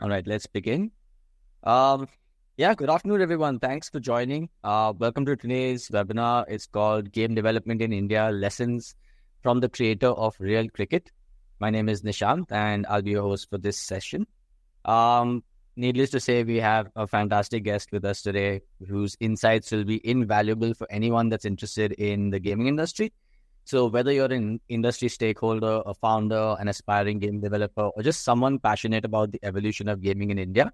All right, let's begin. Good afternoon, everyone. Thanks for joining. Welcome to today's webinar. It's called Game Development in India, Lessons from the Creator of Real Cricket. My name is Nishant, and I'll be your host for this session. Needless to say, we have a fantastic guest with us today whose insights will be invaluable for anyone that's interested in the gaming industry. So whether you're an industry stakeholder, a founder, an aspiring game developer, or just someone passionate about the evolution of gaming in India,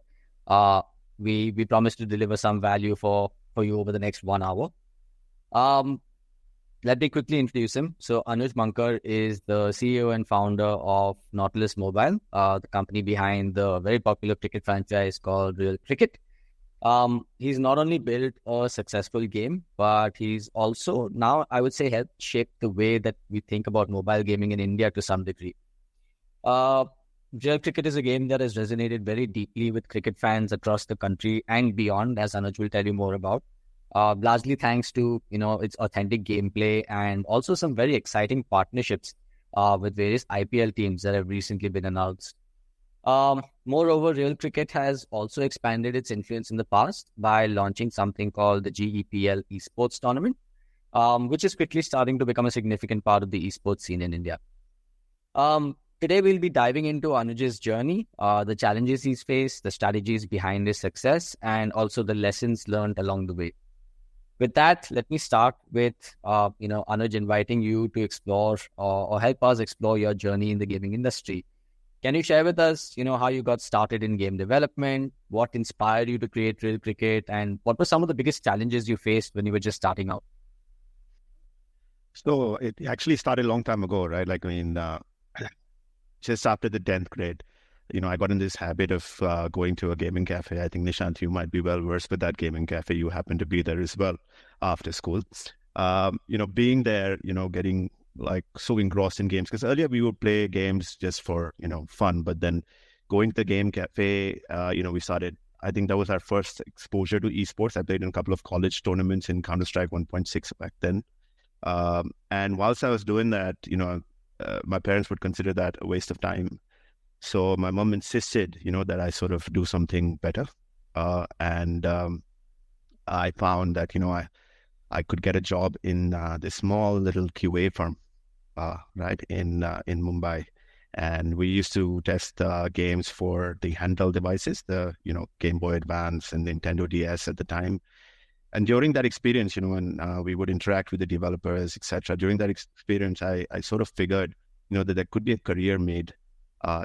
we promise to deliver some value for you over the next 1 hour. Let me quickly introduce him. So Anuj Mankar is the CEO and founder of Nautilus Mobile, the company behind the very popular cricket franchise called Real Cricket. He's not only built a successful game, but he's also now, I would say, helped shape the way that we think about mobile gaming in India to some degree. Real Cricket is a game that has resonated very deeply with cricket fans across the country and beyond, as Anuj will tell you more about. Largely thanks to its authentic gameplay and also some very exciting partnerships with various IPL teams that have recently been announced. Moreover, Real Cricket has also expanded its influence in the past by launching something called the GEPL esports tournament, which is quickly starting to become a significant part of the esports scene in India. Today, we'll be diving into Anuj's journey, the challenges he's faced, the strategies behind his success, and also the lessons learned along the way. With that, let me start with, Anuj, inviting you to explore or help us explore your journey in the gaming industry. Can you share with us, how you got started in game development, what inspired you to create Real Cricket, and what were some of the biggest challenges you faced when you were just starting out? So it actually started a long time ago, right? Just after the 10th grade, I got in this habit of going to a gaming cafe. I think, Nishant, you might be well versed with that gaming cafe. You happen to be there as well after school. Being there, getting so engrossed in games, because earlier we would play games just for, fun, but then going to the game cafe, we started, I think that was our first exposure to esports. I played in a couple of college tournaments in Counter-Strike 1.6 back then. And whilst I was doing that, my parents would consider that a waste of time. So my mom insisted, that I sort of do something better. And I found that, I could get a job in this small little QA firm, right, in Mumbai. And we used to test games for the handheld devices, the, Game Boy Advance and Nintendo DS at the time. And during that experience, when we would interact with the developers, etc., during that experience, I sort of figured, that there could be a career made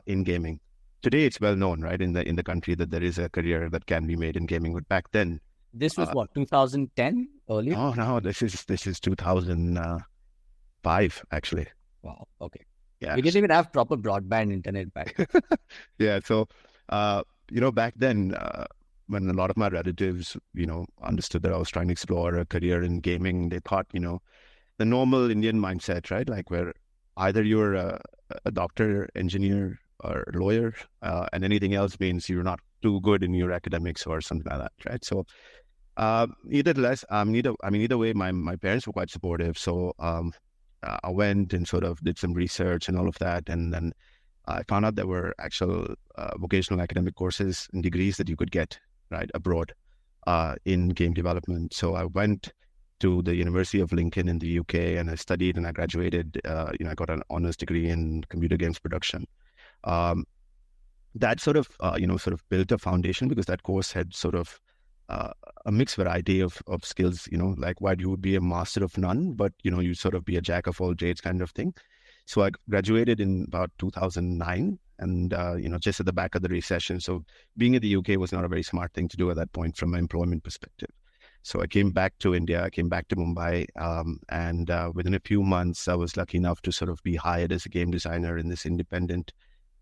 in gaming. Today, it's well known, right, in the country that there is a career that can be made in gaming. But back then, this was 2010 earlier? No, this is 2005 actually. Wow. Okay. Yeah. We didn't even have proper broadband internet back then. Yeah. So, back then, when a lot of my relatives, understood that I was trying to explore a career in gaming, they thought, the normal Indian mindset, right? Like where either you're a doctor, engineer, or lawyer, and anything else means you're not too good in your academics or something like that, right? So, either way, my parents were quite supportive. So, I went and sort of did some research and all of that, and then I found out there were actual vocational academic courses and degrees that you could get right abroad in game development. So I went to the University of Lincoln in the UK and I studied and I graduated. I got an honors degree in computer games production. That sort of built a foundation because that course had sort of a mixed variety of skills. Like while you would be a master of none, but you sort of be a jack of all trades kind of thing. So I graduated in about 2009 and, just at the back of the recession. So being in the UK was not a very smart thing to do at that point from an employment perspective. So I came back to India, I came back to Mumbai, and within a few months, I was lucky enough to sort of be hired as a game designer in this independent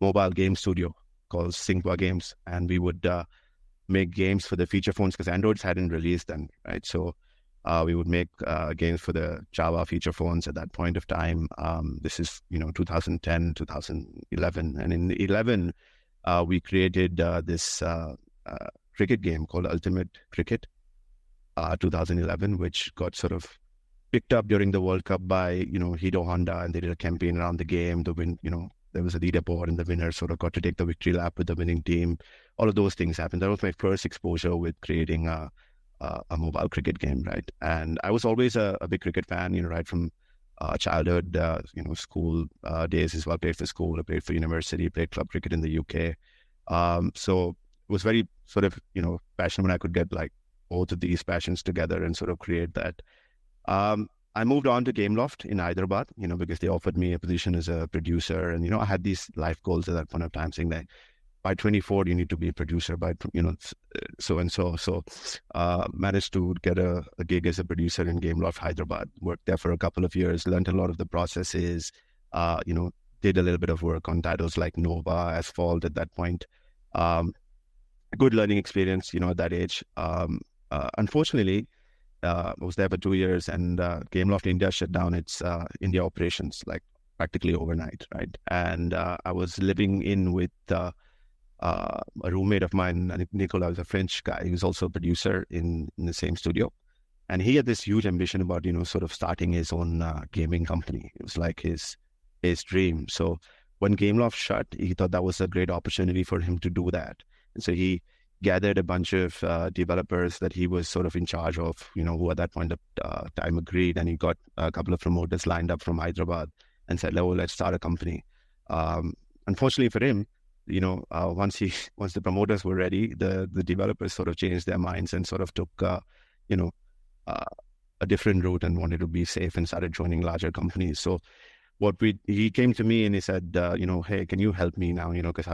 mobile game studio called Singwa Games. And we would make games for the feature phones because Androids hadn't released them, right? So we would make games for the Java feature phones at that point of time. This is, 2010, 2011. And in 11, we created this cricket game called Ultimate Cricket, 2011, which got sort of picked up during the World Cup by, Hito Honda, and they did a campaign around the game. The there was a leaderboard and the winner sort of got to take the victory lap with the winning team. All of those things happened. That was my first exposure with creating a mobile cricket game, right? And I was always a big cricket fan, right from childhood, school days as well. Played for school, I played for university, played club cricket in the UK. So it was very sort of, passionate when I could get like both of these passions together and sort of create that. I moved on to Gameloft in Hyderabad, because they offered me a position as a producer. And, I had these life goals at that point of time saying that by 24, you need to be a producer by, so and so. So managed to get a gig as a producer in Gameloft Hyderabad, worked there for a couple of years, learned a lot of the processes, did a little bit of work on titles like Nova, Asphalt at that point. Good learning experience, at that age. Unfortunately, I was there for 2 years, and Gameloft India shut down its India operations like practically overnight, right? And I was living in with a roommate of mine, Nicola, was a French guy. He was also a producer in the same studio, and he had this huge ambition about sort of starting his own gaming company. It was like his dream. So when Gameloft shut, he thought that was a great opportunity for him to do that, and so he gathered a bunch of developers that he was sort of in charge of, who at that point of time agreed, and he got a couple of promoters lined up from Hyderabad and said, "Oh, let's start a company." Unfortunately for him, once the promoters were ready, the developers sort of changed their minds and sort of took, a different route and wanted to be safe and started joining larger companies. So he came to me and he said, "Hey, can you help me now? Because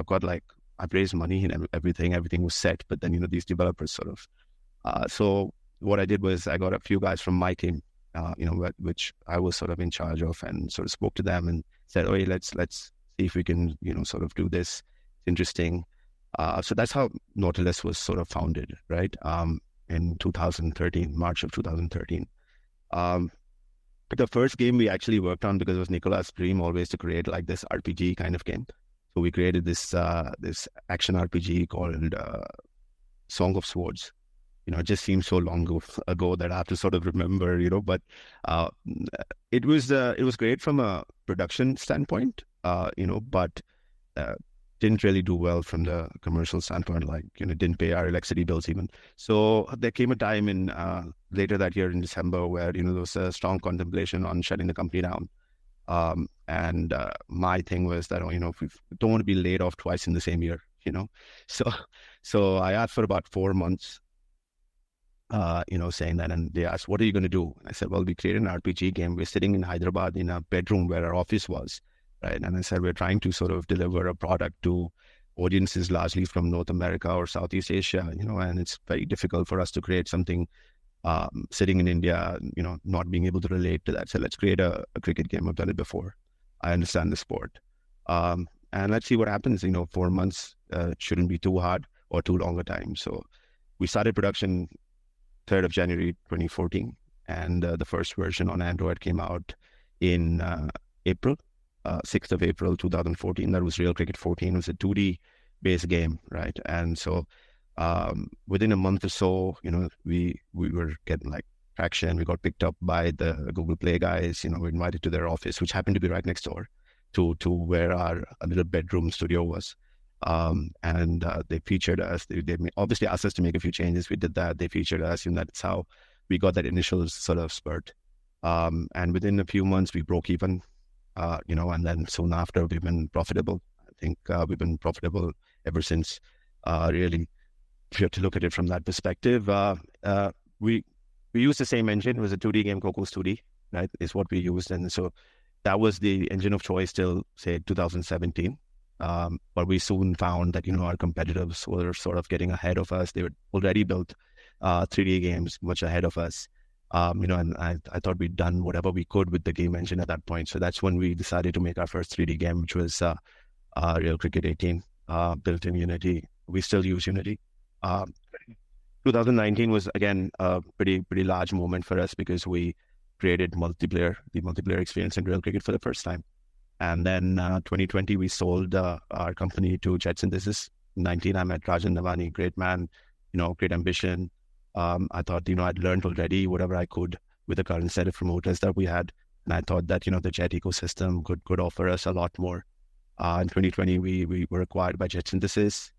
I've raised money and everything was set, but then, these developers sort of, so what I did was I got a few guys from my team, which I was sort of in charge of, and sort of spoke to them and said, "Oh, hey, let's see if we can, sort of do this. It's interesting." So that's how Nautilus was sort of founded, right? In 2013, March of 2013. The first game we actually worked on, because it was Nicola's dream always to create like this RPG kind of game. So we created this action RPG called Song of Swords. It just seems so long ago that I have to sort of remember, but it was great from a production standpoint, but didn't really do well from the commercial standpoint, didn't pay our electricity bills even. So there came a time in later that year in December where, there was a strong contemplation on shutting the company down. And my thing was that, we don't want to be laid off twice in the same year, So I asked for about 4 months, saying that, and they asked, "What are you going to do?" I said, "Well, we created an RPG game. We're sitting in Hyderabad in a bedroom where our office was, right?" And I said, "We're trying to sort of deliver a product to audiences largely from North America or Southeast Asia, and it's very difficult for us to create something sitting in India, not being able to relate to that. So let's create a cricket game. I've done it before. I understand the sport. And let's see what happens. 4 months shouldn't be too hard or too long a time." So we started production 3rd of January 2014, and the first version on Android came out in April, 6th of April 2014. That was Real Cricket 14. It was a 2D based game, right? And so within a month or so, we were getting like traction. We got picked up by the Google Play guys. We were invited to their office, which happened to be right next door to where our little bedroom studio was. And they featured us. They obviously asked us to make a few changes. We did that. They featured us, and that's how we got that initial sort of spurt. And within a few months, we broke even, and then soon after, we've been profitable. I think we've been profitable ever since, really. If you have to look at it from that perspective, we used the same engine. It was a 2D game, Coco's 2D, right, is what we used. And so that was the engine of choice till, say, 2017. But we soon found that, our competitors were sort of getting ahead of us. They were already built 3D games much ahead of us. And I thought we'd done whatever we could with the game engine at that point. So that's when we decided to make our first 3D game, which was Real Cricket 18, built in Unity. We still use Unity. 2019 was, again, a pretty large moment for us because we created the multiplayer experience in Real Cricket for the first time. And then 2020, we sold our company to Jet Synthesis. 19, I met Rajan Navani, great man, great ambition. I thought, I'd learned already whatever I could with the current set of promoters that we had. And I thought that, the Jet ecosystem could offer us a lot more. In 2020, we were acquired by Jet Synthesis.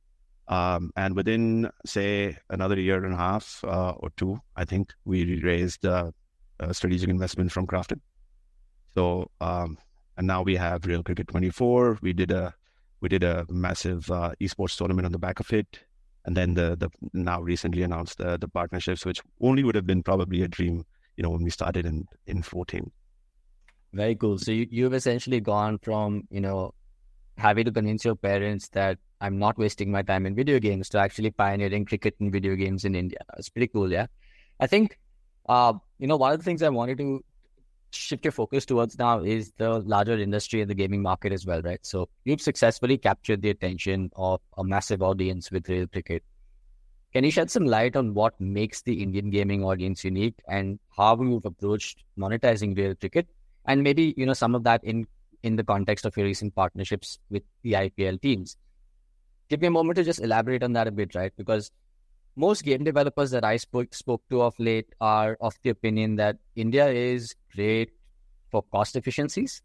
And within, say, another year and a half or two, I think we raised a strategic investment from Crafton. So, and now we have Real Cricket 24. We did a massive esports tournament on the back of it, and then the now recently announced the partnerships, which only would have been probably a dream, when we started in 14. Very cool. So you've essentially gone from, having to convince your parents that I'm not wasting my time in video games to actually pioneering cricket and video games in India. It's pretty cool, yeah. I think, one of the things I wanted to shift your focus towards now is the larger industry and the gaming market as well, right? So you've successfully captured the attention of a massive audience with Real Cricket. Can you shed some light on what makes the Indian gaming audience unique and how you've approached monetizing Real Cricket? And maybe, some of that in the context of your recent partnerships with the IPL teams. Give me a moment to just elaborate on that a bit, right? Because most game developers that I spoke to of late are of the opinion that India is great for cost efficiencies,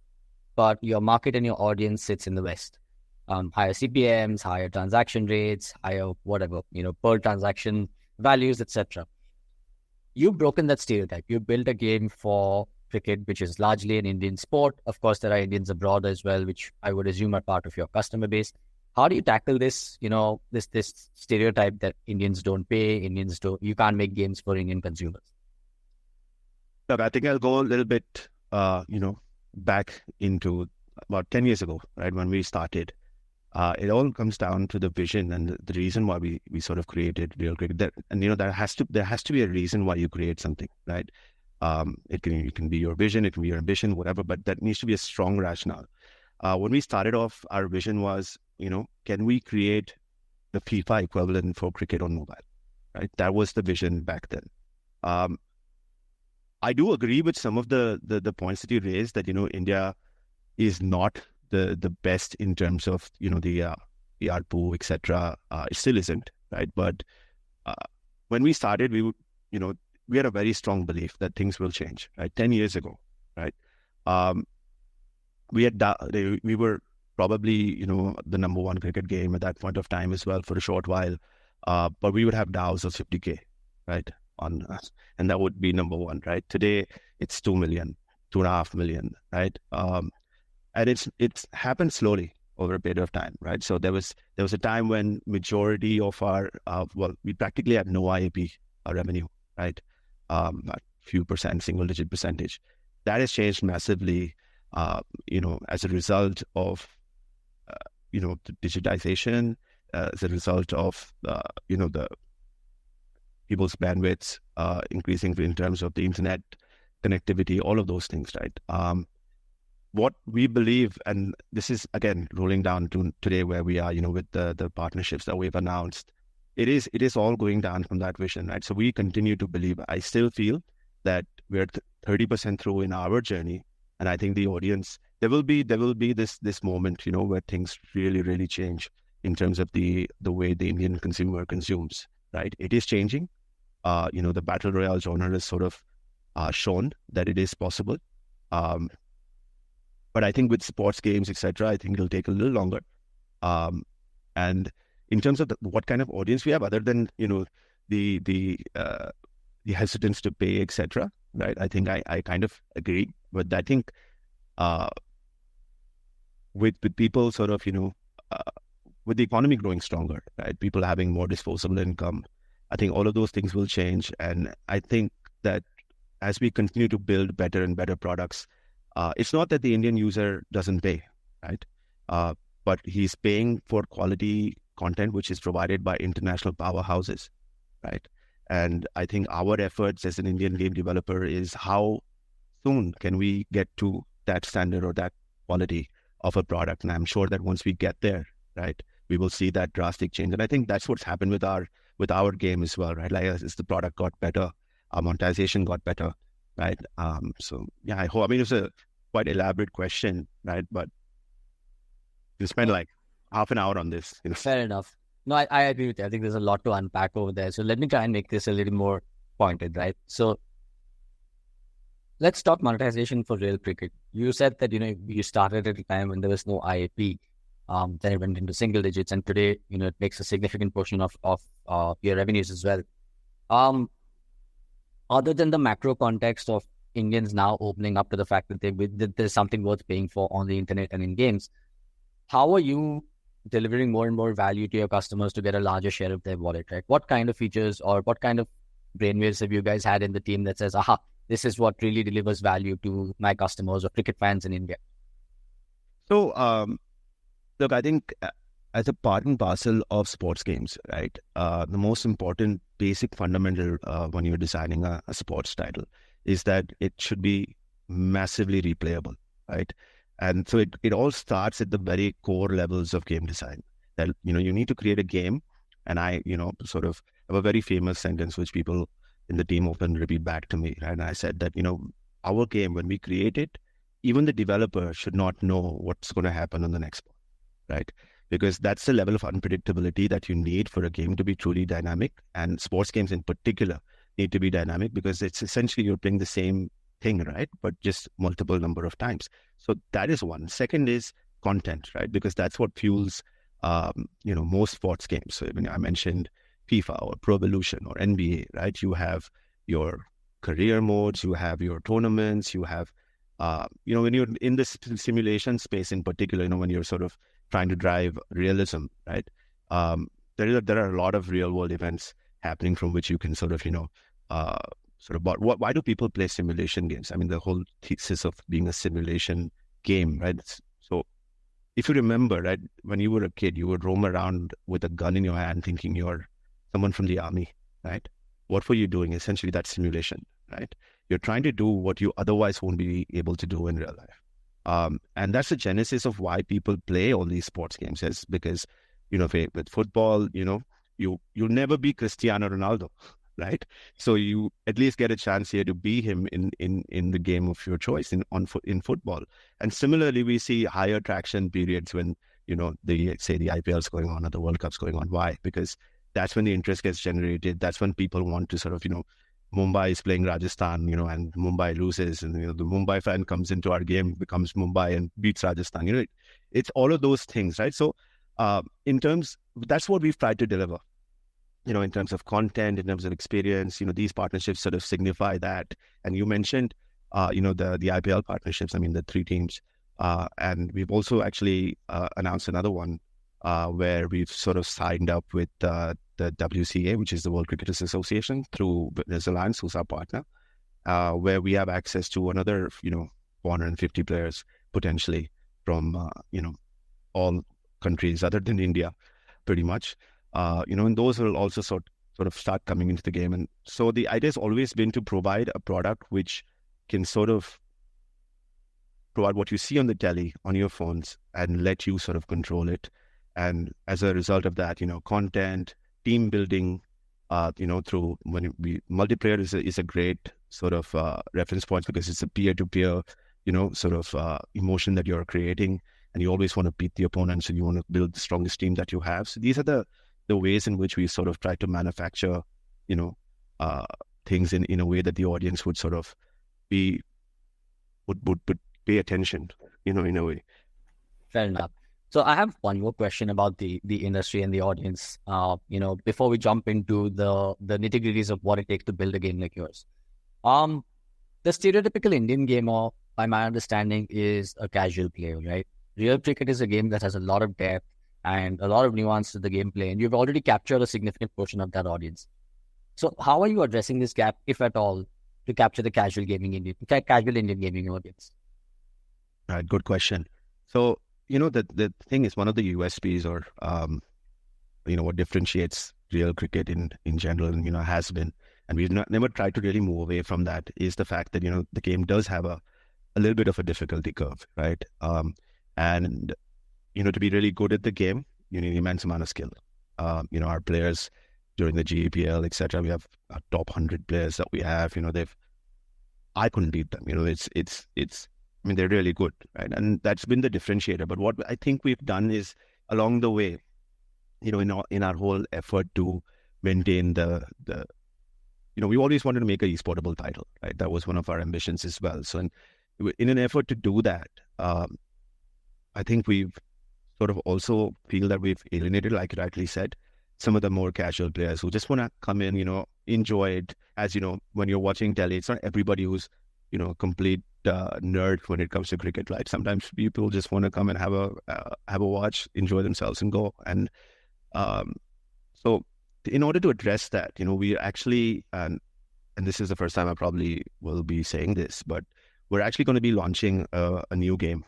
but your market and your audience sits in the West. Higher CPMs, higher transaction rates, higher whatever, per transaction values, etc. You've broken that stereotype. You built a game for cricket, which is largely an Indian sport. Of course, there are Indians abroad as well, which I would assume are part of your customer base. How do you tackle this, this stereotype that Indians don't pay, you can't make games for Indian consumers? Look, I think I'll go a little bit, back into about 10 years ago, right, when we started. It all comes down to the vision and the reason why we sort of created Real Cricket. There has to be a reason why you create something, right? It can be your vision, it can be your ambition, whatever, but that needs to be a strong rationale. When we started off, our vision was, can we create the FIFA equivalent for cricket on mobile, right? That was the vision back then. I do agree with some of the points that you raised that, India is not the best in terms of, the ARPU, etc. It still isn't, right? But when we started, we had a very strong belief that things will change, right? 10 years ago, right? We were probably, the number one cricket game at that point of time as well for a short while. But we would have DAUs of 50K, right? And that would be number one, right? Today, it's 2 million, 2.5 million, right? And it's happened slowly over a period of time, right? So there was a time when majority of our, we practically had no IAP revenue, right? A few percent, single digit percentage. That has changed massively, as a result of, the digitization, as a result of, the people's bandwidths increasing in terms of the internet connectivity, all of those things, right? What we believe, and this is again rolling down to today where we are, with the partnerships that we've announced, it is all going down from that vision, right? So we continue to believe. I still feel that we're 30% through in our journey, and I think the audience, there will be this moment, where things really, really change in terms of the way the Indian consumer consumes, right? It is changing. The battle royale genre has sort of shown that it is possible. But I think with sports games, etc., I think it'll take a little longer. And in terms of what kind of audience we have, other than the hesitance to pay, etc., right? I think I kind of agree, but I think with people sort of with the economy growing stronger, right? People having more disposable income, I think all of those things will change, and I think that as we continue to build better and better products. It's not that the Indian user doesn't pay, right? But he's paying for quality content, which is provided by international powerhouses, right? And I think our efforts as an Indian game developer is how soon can we get to that standard or that quality of a product. And I'm sure that once we get there, right, we will see that drastic change. And I think that's what's happened with our game as well, right? Like as the product got better, our monetization got better. Right. So yeah, I hope. I mean, it's a quite elaborate question, right? But you spend like half an hour on this. Fair enough. No, I agree with you. I think there's a lot to unpack over there. So let me try and make this a little more pointed, right? So let's talk monetization for Real Cricket. You said that you started at a time when there was no IAP. Then it went into single digits, and today, it makes a significant portion of your revenues as well. Um, Other than the macro context of Indians now opening up to the fact that that there's something worth paying for on the internet and in games, how are you delivering more and more value to your customers to get a larger share of their wallet, right? What kind of features or what kind of brainwaves have you guys had in the team that says, aha, this is what really delivers value to my customers or cricket fans in India? So, look, I think as a part and parcel of sports games, right, the most important basic fundamental when you're designing a sports title is that it should be massively replayable, right? And so it all starts at the very core levels of game design. That, you need to create a game. And I, sort of have a very famous sentence which people in the team often repeat back to me. Right? And I said that, our game, when we create it, even the developer should not know what's going to happen on the next one, right? Because that's the level of unpredictability that you need for a game to be truly dynamic. And sports games in particular need to be dynamic because it's essentially you're playing the same thing, right? But just multiple number of times. So that is one. Second is content, right? Because that's what fuels, most sports games. So I mentioned FIFA or Pro Evolution or NBA, right? You have your career modes, you have your tournaments, you have, when you're in this simulation space in particular, when you're sort of trying to drive realism, right? There are a lot of real world events happening from which you can sort of, but why do people play simulation games? I mean, the whole thesis of being a simulation game, right? So if you remember, right, when you were a kid, you would roam around with a gun in your hand thinking you're someone from the army, right? What were you doing? Essentially, that's simulation, right? You're trying to do what you otherwise won't be able to do in real life. And that's the genesis of why people play all these sports games, is because, with football, you'll never be Cristiano Ronaldo, right? So you at least get a chance here to be him in the game of your choice in football. And similarly, we see higher traction periods when, the IPL is going on or the World Cup's going on. Why? Because that's when the interest gets generated. That's when people want to sort of, Mumbai is playing Rajasthan, and Mumbai loses, and the Mumbai fan comes into our game, becomes Mumbai and beats Rajasthan. It's all of those things, right? So, that's what we've tried to deliver. In terms of content, in terms of experience, these partnerships sort of signify that. And you mentioned, the IPL partnerships. I mean, the three teams, and we've also actually announced another one where we've sort of signed up with the WCA, which is the World Cricketers Association, through Business Alliance, who's our partner, where we have access to another, 450 players potentially from, all countries other than India, pretty much. And those will also sort of start coming into the game. And so the idea has always been to provide a product which can sort of provide what you see on the telly, on your phones, and let you sort of control it. And as a result of that, content, team building, through multiplayer is a great sort of reference point because it's a peer-to-peer, sort of emotion that you're creating, and you always want to beat the opponent, so you want to build the strongest team that you have. So these are the ways in which we sort of try to manufacture, things in a way that the audience would sort of would pay attention, in a way. Fair enough. So I have one more question about the industry and the audience. Before we jump into the nitty-gritties of what it takes to build a game like yours. The stereotypical Indian gamer, by my understanding, is a casual player, right? Real cricket is a game that has a lot of depth and a lot of nuance to the gameplay, and you've already captured a significant portion of that audience. So how are you addressing this gap, if at all, to capture the casual Indian gaming audience? Right, good question. So, the thing is, one of the USPs or, what differentiates real cricket in general, and, has been, and we've never tried to really move away from that, is the fact that, the game does have a little bit of a difficulty curve, right? And, to be really good at the game, you need an immense amount of skill. Our players during the GEPL, etc., we have a top 100 players that we have, I couldn't beat them. I mean, they're really good, right? And that's been the differentiator. But what I think we've done is, along the way, in our whole effort to maintain we always wanted to make a esportable title, right? That was one of our ambitions as well. So in an effort to do that, I think we've sort of also feel that we've alienated, like you rightly said, some of the more casual players who just want to come in, enjoy it. As you know, when you're watching telly, it's not everybody who's, complete nerd when it comes to cricket, right? Sometimes people just want to come and have a watch, enjoy themselves, and go. And um, so, in order to address that, we actually, and this is the first time I probably will be saying this, but we're actually going to be launching a new game,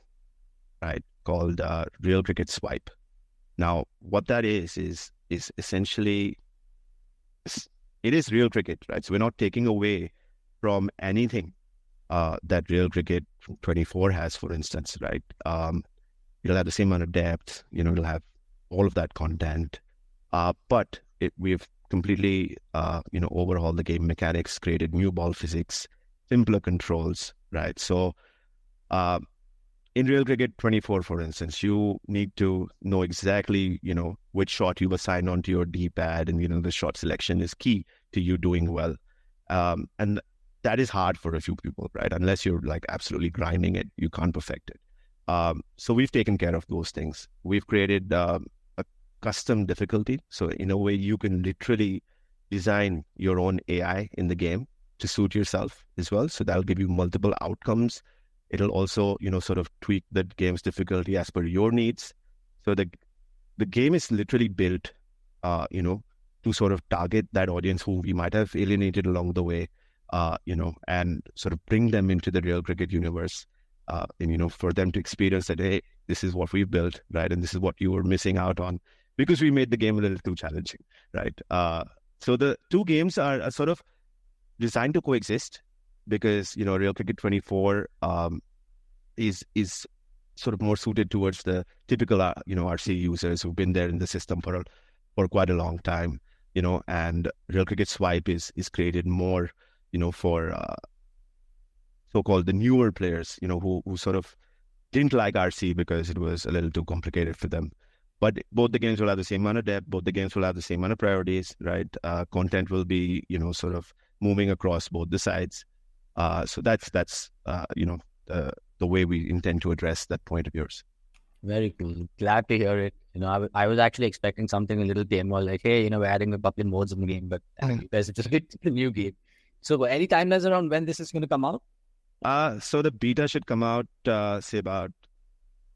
right, called Real Cricket Swipe. Now, what that is essentially, it is real cricket, right? So we're not taking away from anything that Real Cricket 24 has, for instance, right? It'll have the same amount of depth, it'll have all of that content, but we've completely, overhauled the game mechanics, created new ball physics, simpler controls, right? So, in Real Cricket 24, for instance, you need to know exactly, which shot you've assigned onto your D-pad, and, the shot selection is key to you doing well. And that is hard for a few people, right? Unless you're like absolutely grinding it, you can't perfect it. So we've taken care of those things. We've created a custom difficulty. So in a way, you can literally design your own AI in the game to suit yourself as well. So that'll give you multiple outcomes. It'll also, sort of tweak the game's difficulty as per your needs. So the game is literally built, to sort of target that audience who we might have alienated along the way, and sort of bring them into the Real Cricket universe, and, for them to experience that, hey, this is what we've built, right? And this is what you were missing out on because we made the game a little too challenging, right? So the two games are sort of designed to coexist because, Real Cricket 24 is sort of more suited towards the typical, RC users who've been there in the system for quite a long time, and Real Cricket Swipe is created more, for so-called the newer players, who sort of didn't like RC because it was a little too complicated for them. But both the games will have the same amount of depth. Both the games will have the same amount of priorities, right? Content will be, sort of moving across both the sides. So that's the way we intend to address that point of yours. Very cool. Glad to hear it. I was actually expecting something a little more like, hey, we're adding a couple of modes in the game, but you guys are just a new game. So any timelines around when this is going to come out? So the beta should come out, say about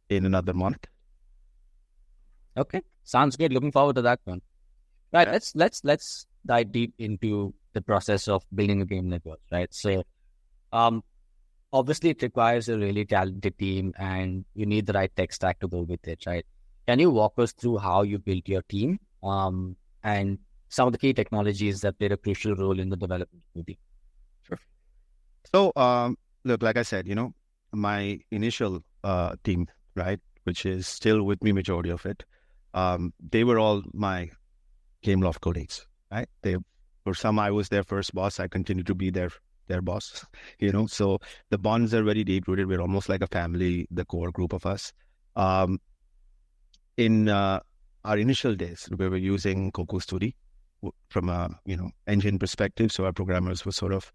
in another month. Okay, sounds good. Looking forward to that one. Right, yeah. Let's dive deep into the process of building a game network, right? So, obviously it requires a really talented team, and you need the right tech stack to go with it, right? Can you walk us through how you built your team, and some of the key technologies that played a crucial role in the development of the team? Sure. So, look, like I said, my initial team, right, which is still with me, majority of it, they were all my Gameloft colleagues, right? For some, I was their first boss. I continue to be their boss, so the bonds are very deep rooted. We're almost like a family, the core group of us. In our initial days, we were using Coco Studio from a, engine perspective. So our programmers were sort of,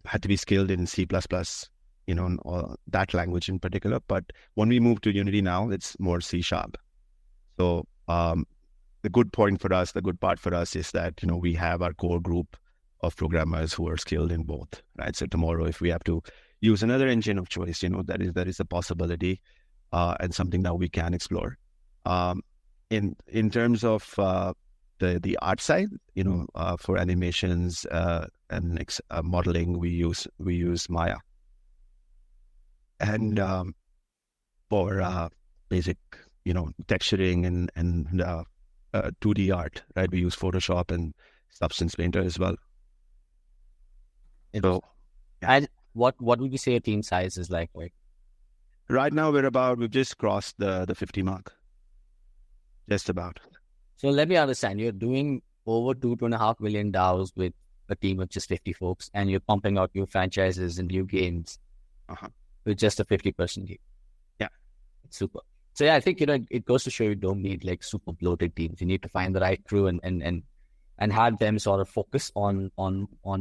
had to be skilled in C++, that language in particular. But when we moved to Unity now, it's more C#. So the good part for us is that, we have our core group of programmers who are skilled in both, right? So tomorrow, if we have to use another engine of choice, that is a possibility, and something that we can explore. In terms of the art side, for animations and modeling, we use Maya, and for basic, texturing and 2D art, right? We use Photoshop and Substance Painter as well. So, yeah. And what would you say your team size is like? Right now, we've just crossed the 50 mark. Just about. So let me understand, you're doing over $2.5 million with a team of just 50 folks, and you're pumping out new franchises and new games with just a 50-person team. Yeah. It's super. So yeah, I think, it goes to show you don't need like super bloated teams. You need to find the right crew and have them sort of focus on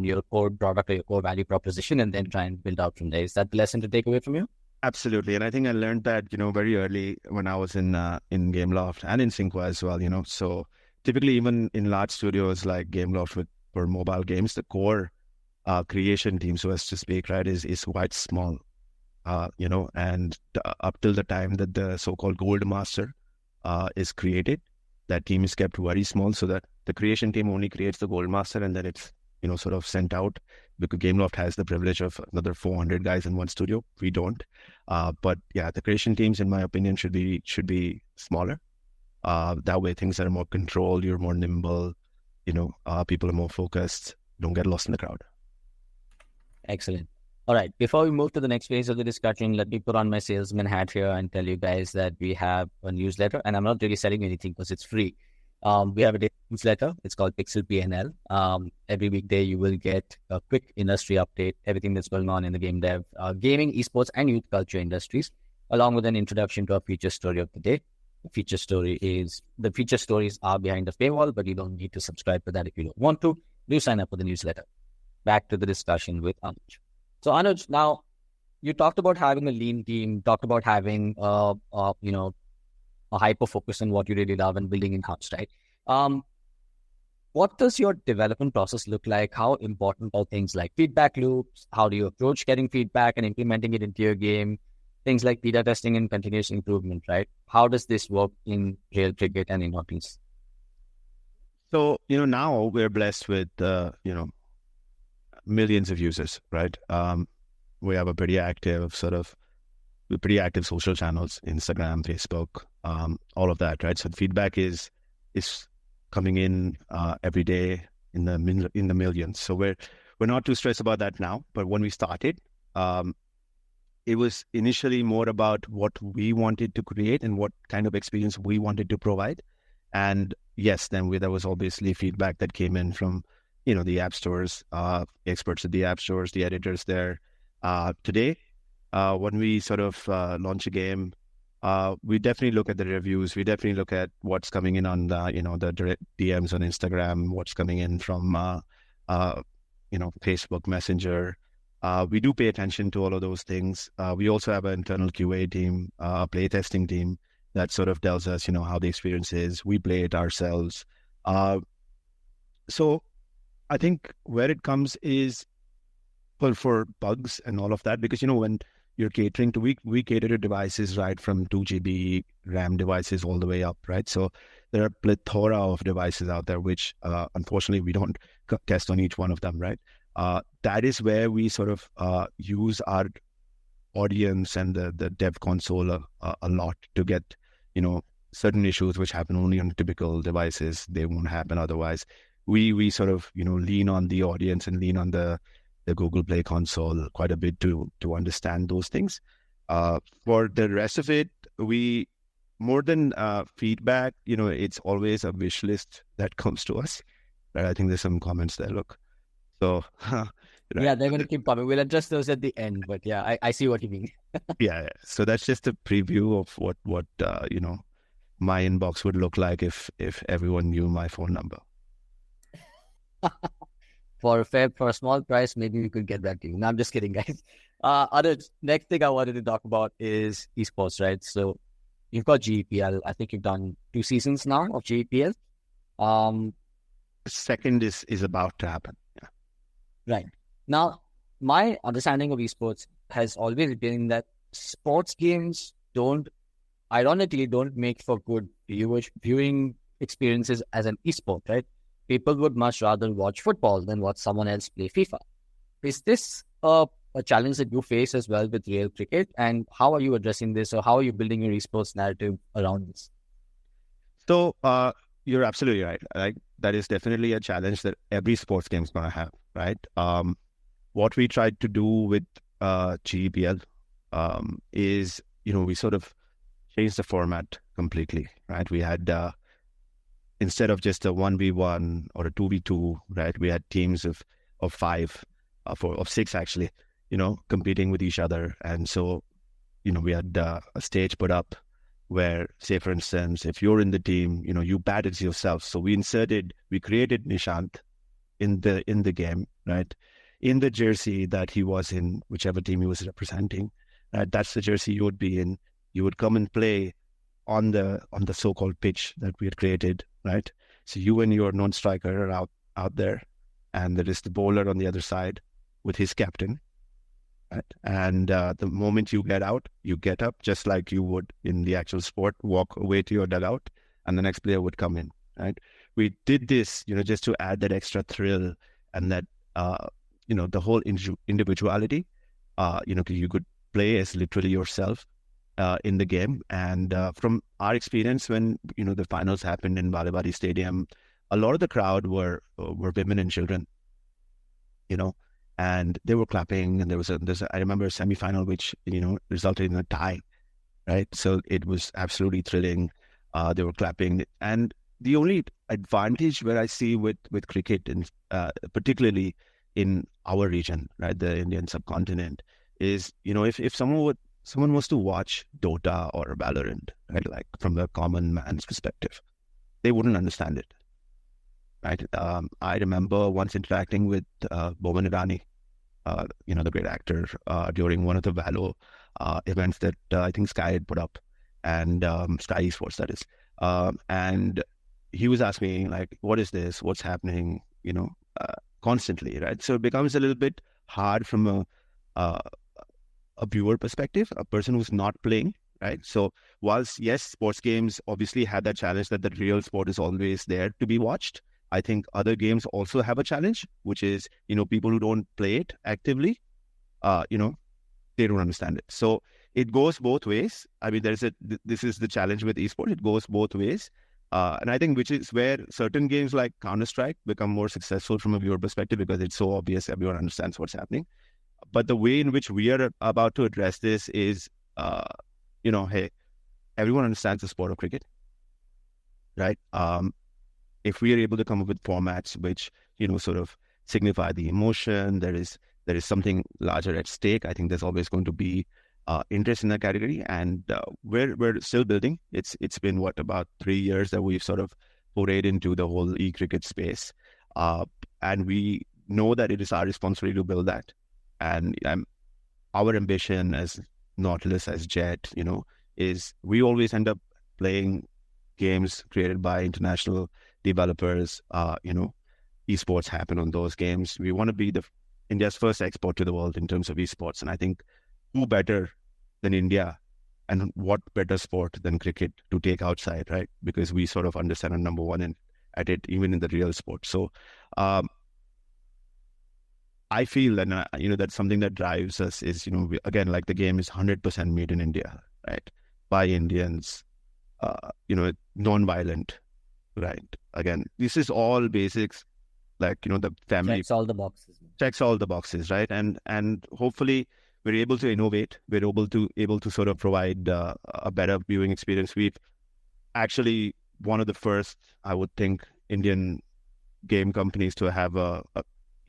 your core product or your core value proposition, and then try and build out from there. Is that the lesson to take away from you? Absolutely. And I think I learned that, very early when I was in Gameloft and in Synqua as well. So typically even in large studios like Gameloft for mobile games, the core creation team, so as to speak, right, is quite small. And up till the time that the so-called Gold Master is created, that team is kept very small, so that the creation team only creates the Gold Master, and then it's sort of sent out, because Gameloft has the privilege of another 400 guys in one studio. We don't. But yeah, the creation teams, in my opinion, should be smaller. That way, things are more controlled. You're more nimble. People are more focused. Don't get lost in the crowd. Excellent. All right. Before we move to the next phase of the discussion, let me put on my salesman hat here and tell you guys that we have a newsletter, and I'm not really selling anything because it's free. We have a daily newsletter. It's called Pixel PNL. Every weekday, you will get a quick industry update, everything that's going on in the game dev, gaming, esports, and youth culture industries, along with an introduction to our feature story of the day. The feature stories are behind the paywall, but you don't need to subscribe to that if you don't want to. Do sign up for the newsletter. Back to the discussion with Anuj. So Anuj, now you talked about having a lean team, talked about having a hyper focus on what you really love and building in-house, right? What does your development process look like? How important are things like feedback loops? How do you approach getting feedback and implementing it into your game? Things like beta testing and continuous improvement, right? How does this work in Real Cricket and in Nautilus? So, now we're blessed with, millions of users, right? We have pretty active social channels, Instagram, Facebook, all of that, right? So feedback is coming in every day in the millions. So we're not too stressed about that now. But when we started, it was initially more about what we wanted to create and what kind of experience we wanted to provide. And yes, then there was obviously feedback that came in from the app stores, experts at the app stores, the editors there. Today, when we sort of launch a game, we definitely look at the reviews. We definitely look at what's coming in on the direct DMs on Instagram, what's coming in from Facebook Messenger. We do pay attention to all of those things. We also have an internal QA team, a play testing team that sort of tells us, how the experience is. We play it ourselves. So I think where it comes is for bugs and all of that, because, when you're catering to, we cater to devices right from 2 GB RAM devices all the way up, right? So there are plethora of devices out there, which unfortunately we don't test on each one of them, right? That is where we sort of use our audience and the dev console a lot to get, certain issues which happen only on typical devices. They won't happen otherwise. We sort of, lean on the audience and lean on the Google Play console quite a bit to understand those things. For the rest of it, we, more than feedback, it's always a wish list that comes to us. Right? I think there's some comments there. Look. So, right. Yeah, they're going to keep coming. We'll address those at the end, but yeah, I see what you mean. Yeah. So that's just a preview of what my inbox would look like if everyone knew my phone number. For a small price, maybe we could get that to you. No, I'm just kidding, guys. Next thing I wanted to talk about is esports, right? So you've got GEPL. I think you've done 2 seasons now of GEPL. Second is about to happen. Yeah. Right. Now, my understanding of esports has always been that sports games ironically don't make for good viewing experiences as an esport, right? People would much rather watch football than watch someone else play FIFA. Is this a challenge that you face as well with Real Cricket? And how are you addressing this, or how are you building your esports narrative around this? So you're absolutely right. Like, that is definitely a challenge that every sports game is going to have, right? What we tried to do with GEPL is, we sort of changed the format completely, right? We had instead of just a 1v1 or a 2v2, right? We had teams of 5, of 6 actually, competing with each other. And so, we had a stage put up where, say, for instance, if you're in the team, you bat it yourself. So we created Nishant in the game, right? In the jersey that he was in, whichever team he was representing. right? That's the jersey you would be in. You would come and play on the so-called pitch that we had created, right? So you and your non-striker are out there, and there is the bowler on the other side with his captain, right? And the moment you get out, you get up just like you would in the actual sport, walk away to your dugout, and the next player would come in, right? We did this, just to add that extra thrill and that, the whole individuality. You could play as literally yourself in the game. And from our experience, when the finals happened in Balibadi Stadium, a lot of the crowd were women and children, and they were clapping. And I remember a semi-final which resulted in a tie, right? So it was absolutely thrilling. They were clapping, and the only advantage where I see with cricket, and particularly in our region, right, the Indian subcontinent, is if someone was to watch Dota or Valorant, right, like from the common man's perspective, they wouldn't understand it, right? I remember once interacting with Boman Irani, the great actor, during one of the Valo events that I think Sky had put up, and Sky Esports, that is. And he was asking me, like, what is this? What's happening? Constantly, right? So it becomes a little bit hard from a viewer perspective, a person who's not playing, right? So whilst, yes, sports games obviously have that challenge that the real sport is always there to be watched, I think other games also have a challenge, which is, people who don't play it actively, they don't understand it. So it goes both ways. I mean, this is the challenge with esports. It goes both ways. And I think which is where certain games like Counter-Strike become more successful from a viewer perspective, because it's so obvious, everyone understands what's happening. But the way in which we are about to address this is, hey, everyone understands the sport of cricket, right? If we are able to come up with formats which, sort of signify the emotion, there is something larger at stake. I think there's always going to be interest in that category, and we're still building. It's been about 3 years that we've sort of forayed into the whole e-cricket space, and we know that it is our responsibility to build that. And our ambition as Nautilus, as Jet, is we always end up playing games created by international developers. Esports happen on those games. We want to be India's first export to the world in terms of esports. And I think who better than India, and what better sport than cricket to take outside, right? Because we sort of understand number one at it, even in the real sport. So I feel that, that's something that drives us is, again, like the game is 100% made in India, right? By Indians, non-violent, right? Again, this is all basics, like, the family checks all the boxes, right? And hopefully we're able to innovate. We're able to sort of provide a better viewing experience. We've actually one of the first, I would think, Indian game companies to have a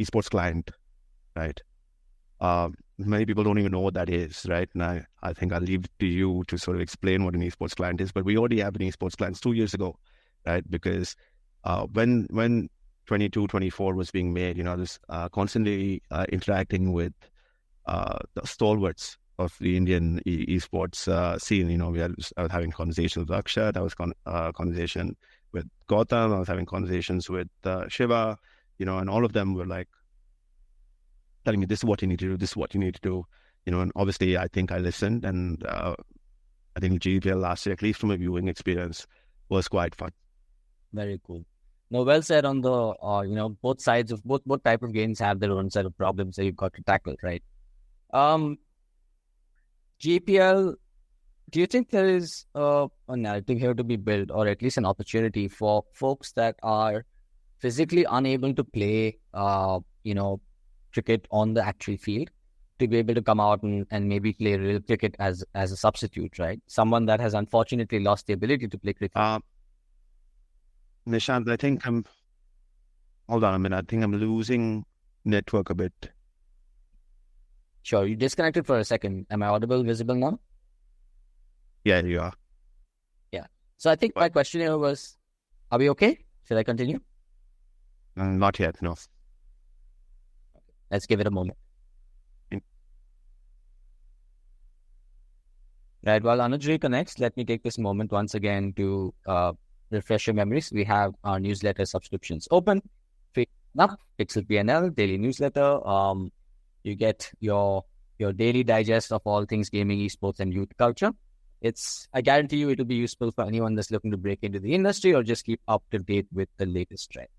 esports client, right? Many people don't even know what that is, right? And I think I'll leave it to you to sort of explain what an esports client is. But we already have an esports client 2 years ago, right? Because when 22, 24 was being made, I was constantly interacting with the stalwarts of the Indian esports scene. I was having conversations with Akshat. I was conversation with Gautam. I was having conversations with Shiva, and all of them were like telling me, this is what you need to do, this is what you need to do, and obviously I think I listened, and I think GPL last year, at least from a viewing experience, was quite fun. Very cool. No, well said on the, both sides of both type of games have their own set of problems that you've got to tackle, right? GPL, do you think there is a narrative here to be built, or at least an opportunity for folks that are physically unable to play, cricket on the actual field, to be able to come out and maybe play real cricket as a substitute, right? Someone that has unfortunately lost the ability to play cricket. Nishant, hold on a minute. I think I'm losing network a bit. Sure, you disconnected for a second. Am I audible, visible now? Yeah, you are. Yeah. So I think my question here was, are we okay? Should I continue? Not yet, no. Let's give it a moment. Right. While Anuj reconnects, let me take this moment once again to refresh your memories. We have our newsletter subscriptions open. Free up Pixel PNL daily newsletter. You get your daily digest of all things gaming, esports, and youth culture. I guarantee you, it'll be useful for anyone that's looking to break into the industry or just keep up to date with the latest trends.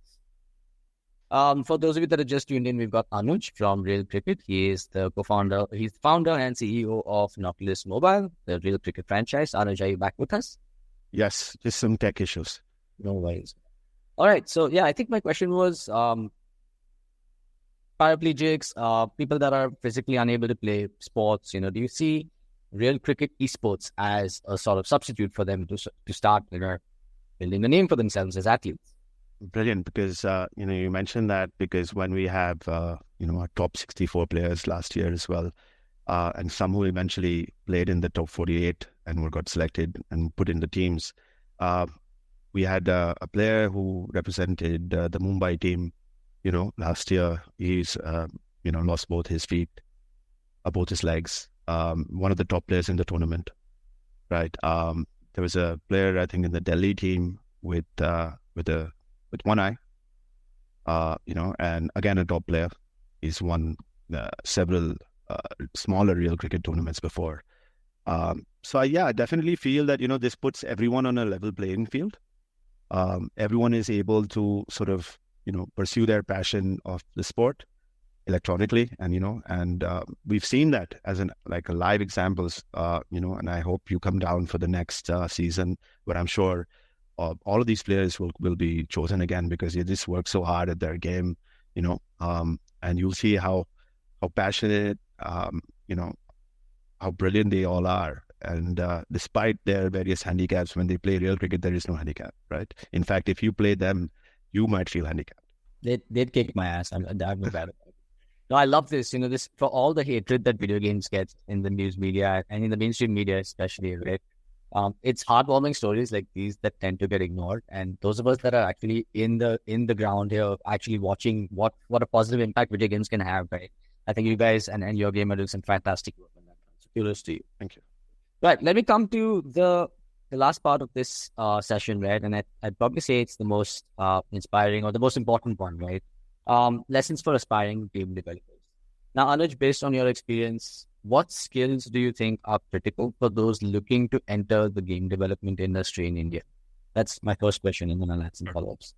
For those of you that are just tuned in, we've got Anuj from Real Cricket. He is the co-founder. He's the founder and CEO of Nautilus Mobile, the Real Cricket franchise. Anuj, are you back with us? Yes, just some tech issues. No worries. All right. So, yeah, I think my question was paraplegics, people that are physically unable to play sports, do you see Real Cricket esports as a sort of substitute for them to start building a name for themselves as athletes? Brilliant, because you mentioned that because when we have our top 64 players last year as well, and some who eventually played in the top 48 and were got selected and put in the teams, we had a player who represented the Mumbai team. Last year he's lost both his feet, both his legs. One of the top players in the tournament, right? There was a player I think in the Delhi team with one eye, and again, a top player. He's won several smaller Real Cricket tournaments before. So I definitely feel that, this puts everyone on a level playing field. Everyone is able to sort of, pursue their passion of the sport electronically. And we've seen that as a live examples, and I hope you come down for the next season, where I'm sure all of these players will be chosen again because they just work so hard at their game, and you'll see how passionate, how brilliant they all are. And despite their various handicaps, when they play real cricket, there is no handicap, right? In fact, if you play them, you might feel handicapped. They'd kick my ass. I'm no bad about it. No, I love this. This for all the hatred that video games get in the news media and in the mainstream media, especially, right? It's heartwarming stories like these that tend to get ignored, and those of us that are actually in the ground here, actually watching what a positive impact video games can have, right? I think you guys and your game are doing some fantastic work on that. So kudos to you. Thank you. Right, let me come to the last part of this session, right? And I'd probably say it's the most inspiring or the most important one, right? Lessons for aspiring game developers. Now, Anuj, based on your experience, what skills do you think are critical for those looking to enter the game development industry in India? That's my first question, and then I'll add some follow-ups.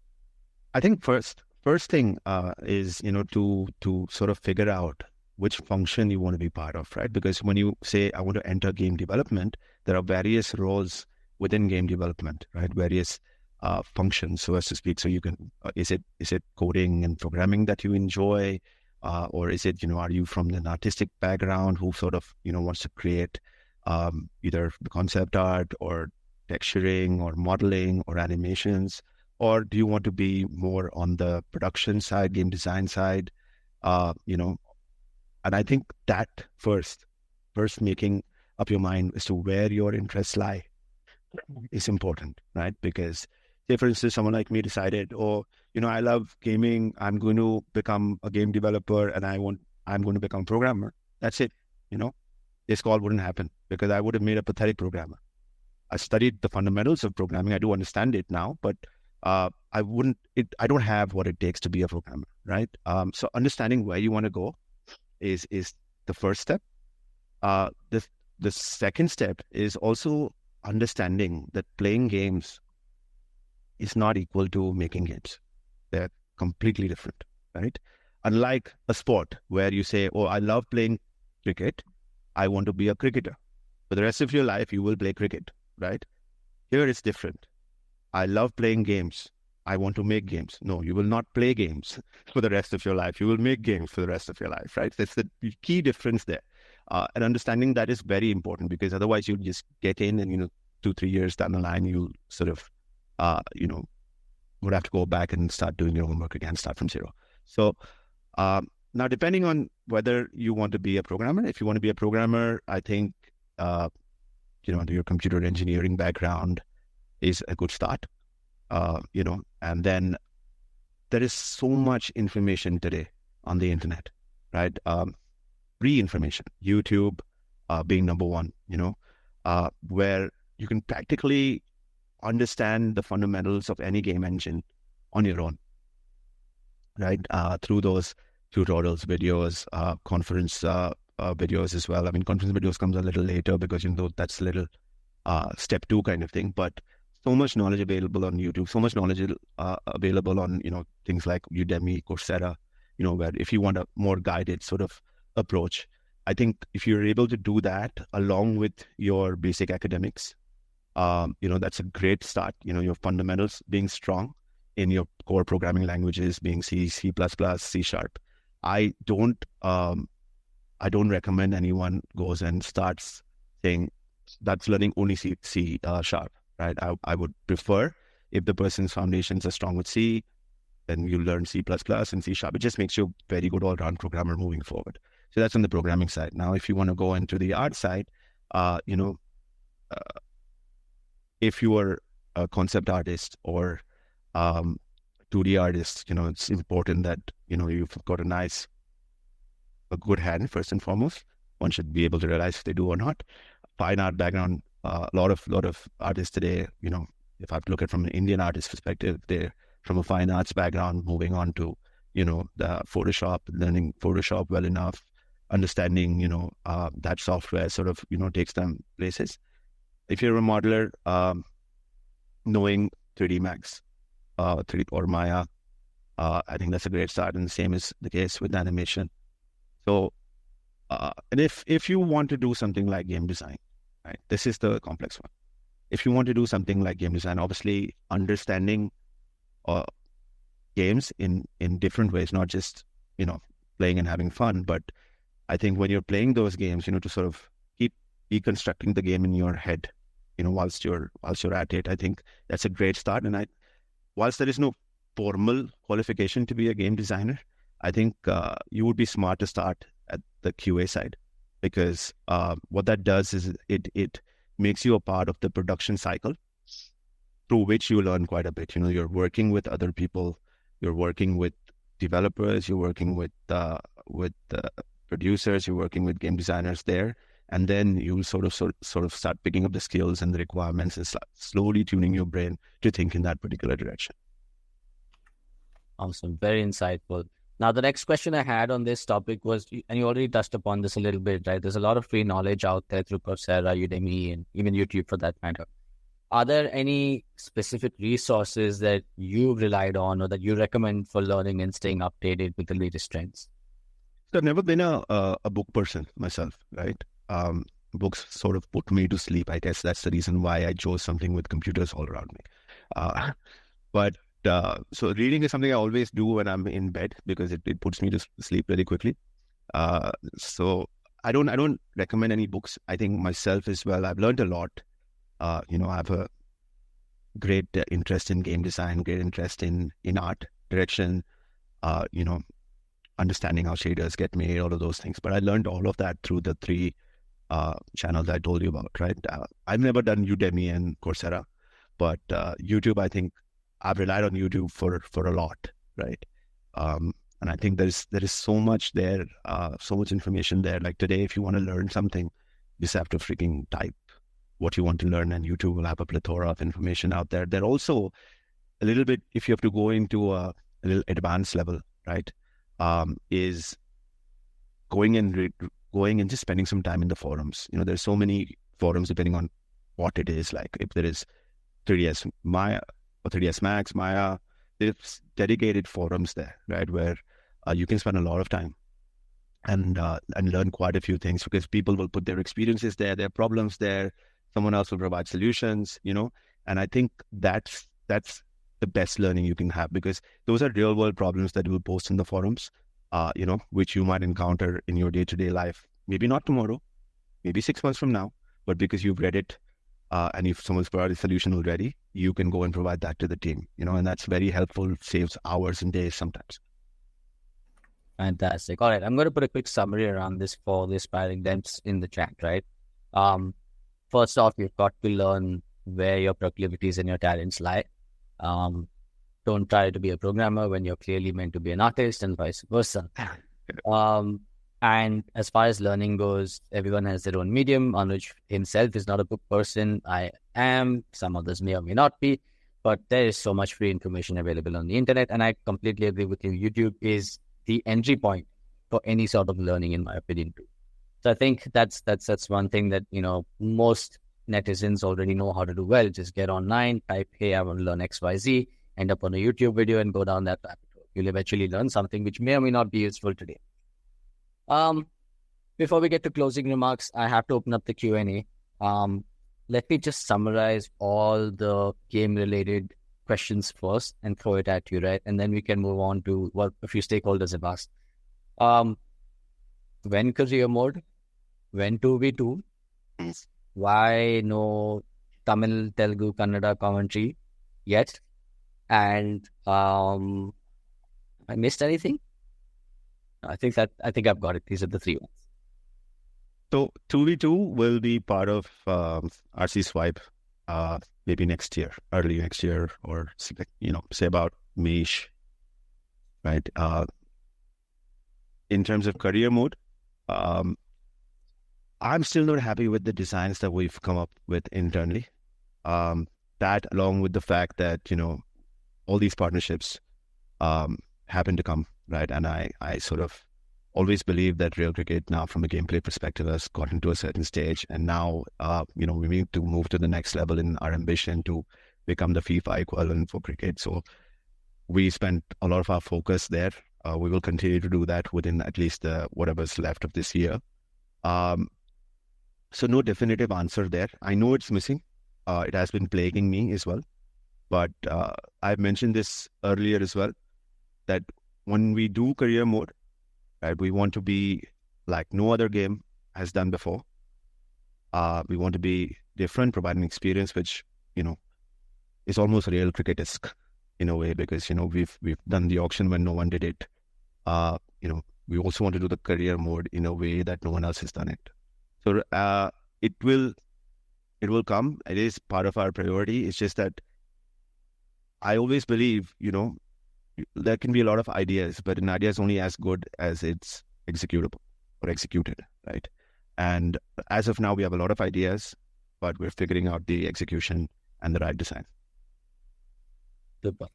I think first thing is to sort of figure out which function you want to be part of, right? Because when you say I want to enter game development, there are various roles within game development, right? Various functions, so as to speak. So you can is it coding and programming that you enjoy? Or is it, are you from an artistic background who sort of, wants to create either the concept art or texturing or modeling or animations? Or do you want to be more on the production side, game design side? And I think that first making up your mind as to where your interests lie is important, right? Because say, for instance, someone like me decided, I love gaming, I'm going to become a game developer and I'm going to become a programmer. That's it. This call wouldn't happen because I would have made a pathetic programmer. I studied the fundamentals of programming. I do understand it now, but I don't have what it takes to be a programmer, right? So understanding where you want to go is the first step. The second step is also understanding that playing games is not equal to making games. They're completely different, right? Unlike a sport where you say, I love playing cricket, I want to be a cricketer. For the rest of your life, you will play cricket, right? Here it's different. I love playing games. I want to make games. No, you will not play games for the rest of your life. You will make games for the rest of your life, right? That's the key difference there. And understanding that is very important because otherwise you'll just get in and, 2-3 years down the line, you'll sort of, would have to go back and start doing your homework again, start from zero. So now, depending on whether you want to be a programmer, if you want to be a programmer, I think, your computer engineering background is a good start, and then there is so much information today on the internet, right? Free information, YouTube being number one, where you can practically understand the fundamentals of any game engine on your own, right? Through those tutorials, videos, conference videos as well. I mean, conference videos comes a little later because, that's a little step 2 kind of thing. But so much knowledge available on YouTube, so much knowledge available on, things like Udemy, Coursera, where if you want a more guided sort of approach, I think if you're able to do that along with your basic academics, that's a great start. Your fundamentals being strong in your core programming languages being C, C++, C#. I don't recommend anyone goes and starts saying that's learning only C sharp, right? I would prefer if the person's foundations are strong with C, then you learn C++ and C#. It just makes you a very good all-round programmer moving forward. So that's on the programming side. Now, if you want to go into the art side, if you are a concept artist or 2D artist, it's important that, you've got a good hand first and foremost. One should be able to realize if they do or not. Fine art background, a lot of artists today, if I look at from an Indian artist perspective, they're from a fine arts background, moving on to, the Photoshop, learning Photoshop well enough, understanding, that software sort of, takes them places. If you're a modeler, knowing 3D Max, 3D or Maya, I think that's a great start. And the same is the case with animation. So, and if you want to do something like game design, right, this is the complex one. If you want to do something like game design, obviously understanding games in different ways, not just, playing and having fun, but I think when you're playing those games, to sort of keep deconstructing the game in your head, whilst you're at it, I think that's a great start. And whilst there is no formal qualification to be a game designer, I think you would be smart to start at the QA side, because what that does is it makes you a part of the production cycle through which you learn quite a bit. You're working with other people, you're working with developers, you're working with producers, you're working with game designers there, and then you'll sort of start picking up the skills and the requirements and slowly tuning your brain to think in that particular direction. Awesome. Very insightful. Now, the next question I had on this topic was, and you already touched upon this a little bit, right? There's a lot of free knowledge out there through Coursera, Udemy, and even YouTube for that matter. Are there any specific resources that you've relied on or that you recommend for learning and staying updated with the latest trends? So I've never been a book person myself, right? Books sort of put me to sleep. I guess that's the reason why I chose something with computers all around me. So reading is something I always do when I'm in bed, because it puts me to sleep really quickly. So I don't recommend any books. I think myself as well, I've learned a lot. I have a great interest in game design, great interest in art direction, understanding how shaders get made, all of those things. But I learned all of that through the 3 channels I told you about, right? I've never done Udemy and Coursera, but YouTube, I think I've relied on YouTube for a lot, right? And I think there is so much there, so much information there. Like today, if you want to learn something, you just have to freaking type what you want to learn, and YouTube will have a plethora of information out there. They're also a little bit, if you have to go into a little advanced level, right? Is going and just spending some time in the forums. There's so many forums depending on what it is. Like if there is 3ds Maya or 3ds Max, Maya, there's dedicated forums there, right, where you can spend a lot of time and learn quite a few things, because people will put their experiences there, their problems there. Someone else will provide solutions, and I think that's the best learning you can have, because those are real world problems that you will post in the forums, which you might encounter in your day-to-day life. Maybe not tomorrow, maybe 6 months from now, but because you've read it, and if someone's provided a solution already, you can go and provide that to the team, and that's very helpful, saves hours and days sometimes. Fantastic. All right. I'm going to put a quick summary around this for the aspiring devs in the chat, right? First off, you've got to learn where your proclivities and your talents lie. Don't try to be a programmer when you're clearly meant to be an artist, and vice versa. And as far as learning goes, everyone has their own medium. Anuj himself is not a book person. I am. Some others may or may not be. But there is so much free information available on the internet. And I completely agree with you. YouTube is the entry point for any sort of learning, in my opinion, too. So I think that's one thing that, most netizens already know how to do well. Just get online, type, hey, I want to learn XYZ, end up on a YouTube video and go down that rabbit hole. You'll eventually learn something which may or may not be useful today. Before we get to closing remarks, I have to open up the Q&A. Let me just summarize all the game-related questions first and throw it at you, right? And then we can move on to what a few stakeholders have asked. When career mode? When 2v2? Why no Tamil, Telugu, Kannada commentary yet? And I missed anything? I think I've got it. These are the three ones. So 2v2 will be part of RC Swipe maybe next year, early next year, or say about May-ish, right? In terms of career mode, I'm still not happy with the designs that we've come up with internally. That along with the fact that, all these partnerships happen to come, right? And I sort of always believe that Real Cricket now from a gameplay perspective has gotten to a certain stage. And now, we need to move to the next level in our ambition to become the FIFA equivalent for cricket. So we spent a lot of our focus there. We will continue to do that within at least whatever's left of this year. So no definitive answer there. I know it's missing. It has been plaguing me as well. But I've mentioned this earlier as well, that when we do career mode, right, we want to be like no other game has done before. We want to be different, provide an experience which, is almost Real Cricket-esque in a way, because, we've done the auction when no one did it. We also want to do the career mode in a way that no one else has done it. So it will come. It is part of our priority. It's just that I always believe, there can be a lot of ideas, but an idea is only as good as it's executable or executed, right? And as of now, we have a lot of ideas, but we're figuring out the execution and the right design. Super.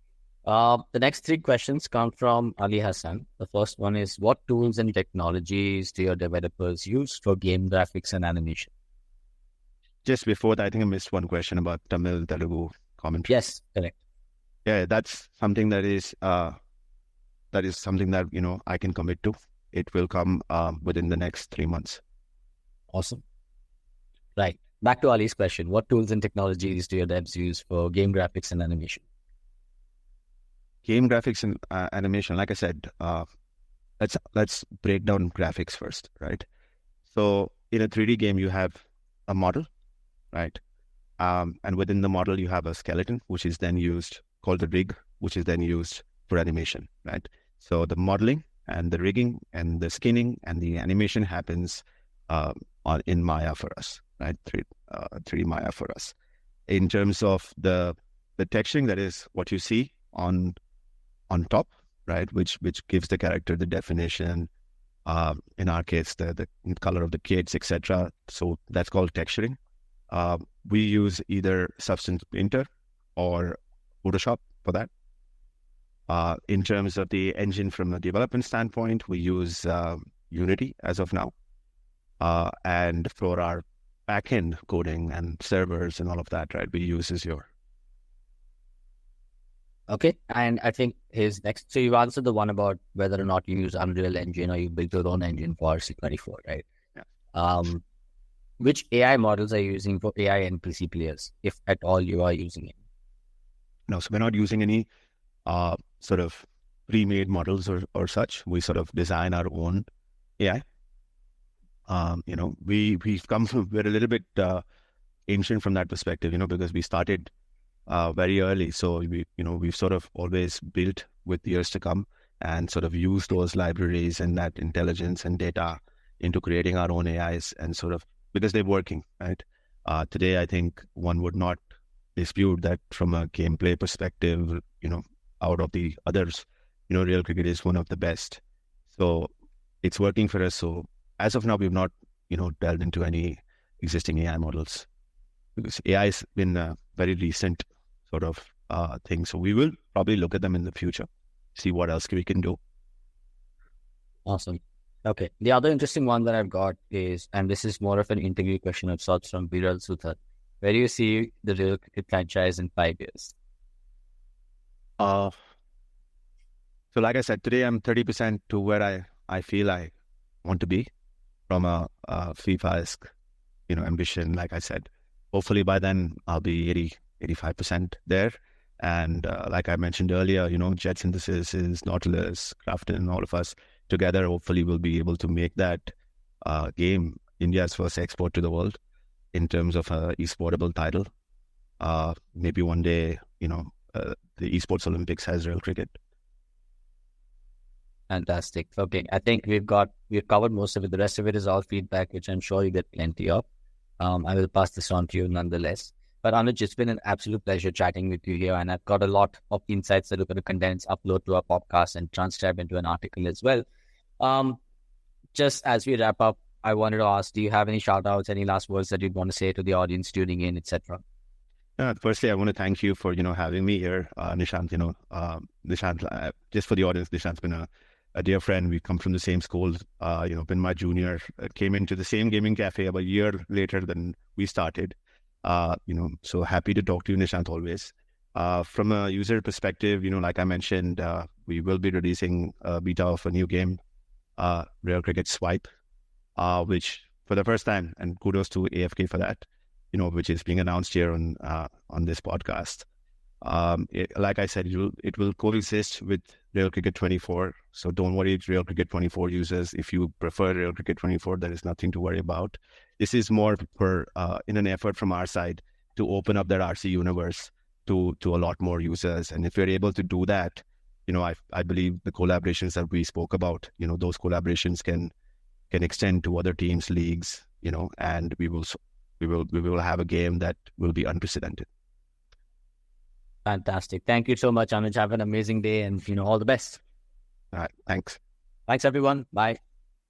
The next three questions come from Ali Hassan. The first one is, what tools and technologies do your developers use for game graphics and animation? Just before that, I think I missed one question about Tamil, Telugu commentary. Yes, correct. Yeah, that's something that is something that, I can commit to. It will come within the next 3 months. Awesome. Right. Back to Ali's question. What tools and technologies do your devs use for game graphics and animation? Game graphics and animation, like I said, let's break down graphics first, right? So in a 3D game, you have a model, right? And within the model, you have a skeleton, which is then used, called the rig, which is then used for animation, right? So the modeling and the rigging and the skinning and the animation happens in Maya for us, right? 3D Maya for us. In terms of the texturing, that is what you see on top, right? Which gives the character the definition, in our case, the color of the kids, etc. So that's called texturing. We use either Substance Painter or Photoshop for that. In terms of the engine from a development standpoint, we use Unity as of now. And for our backend coding and servers and all of that, right, we use Azure. Okay. And I think his next, so you've answered the one about whether or not you use Unreal Engine or you build your own engine for C24, right? Yeah. Which AI models are you using for AI NPC players, if at all you are using it? No, so we're not using any sort of pre-made models or such. We sort of design our own AI. We've come from, we're a little bit ancient from that perspective, because we started very early. So we've sort of always built with years to come and sort of used those libraries and that intelligence and data into creating our own AIs, and sort of, because they're working, right? Today, I think one would not dispute that from a gameplay perspective, out of the others, Real Cricket is one of the best. So it's working for us. So as of now, we've not, delved into any existing AI models because AI has been a very recent sort of thing. So we will probably look at them in the future, see what else we can do. Awesome. Okay. The other interesting one that I've got is, and this is more of an interview question of sorts from Viral Suthar. Where do you see the Real Cricket franchise in 5 years? Uh, so like I said, today I'm 30% to where I feel I want to be from a FIFA-esque, ambition. Like I said, hopefully by then I'll be 85% there. And like I mentioned earlier, Jet Synthesis is Nautilus, Crafton, all of us together, hopefully we'll be able to make that game India's first export to the world in terms of a esportable title. Maybe one day, the esports Olympics has real cricket. Fantastic. Okay. I think we've covered most of it. The rest of it is all feedback, which I'm sure you get plenty of. I will pass this on to you nonetheless. But Anuj, it's been an absolute pleasure chatting with you here. And I've got a lot of insights that we're going to condense, upload to our podcast and transcribe into an article as well. Just as we wrap up, I wanted to ask, do you have any shout outs, any last words that you'd want to say to the audience tuning in, etc.? Firstly, I want to thank you for, having me here, Nishant. Nishant, just for the audience, Nishant's been a dear friend. We come from the same school, been my junior, came into the same gaming cafe about a year later than we started. So happy to talk to you, Nishant, always. From a user perspective, like I mentioned, we will be releasing a beta of a new game, Real Cricket Swipe, which for the first time, and kudos to AFK for that, which is being announced here on this podcast. Like I said, it will coexist with Real Cricket 24. So don't worry, Real Cricket 24 users. If you prefer Real Cricket 24, there is nothing to worry about. This is more for in an effort from our side to open up that RC universe to a lot more users. And if we're able to do that, I believe the collaborations that we spoke about, those collaborations can extend to other teams, leagues, and we will have a game that will be unprecedented. Fantastic. Thank you so much, Anuj. Have an amazing day and, all the best. All right. Thanks. Thanks, everyone. Bye.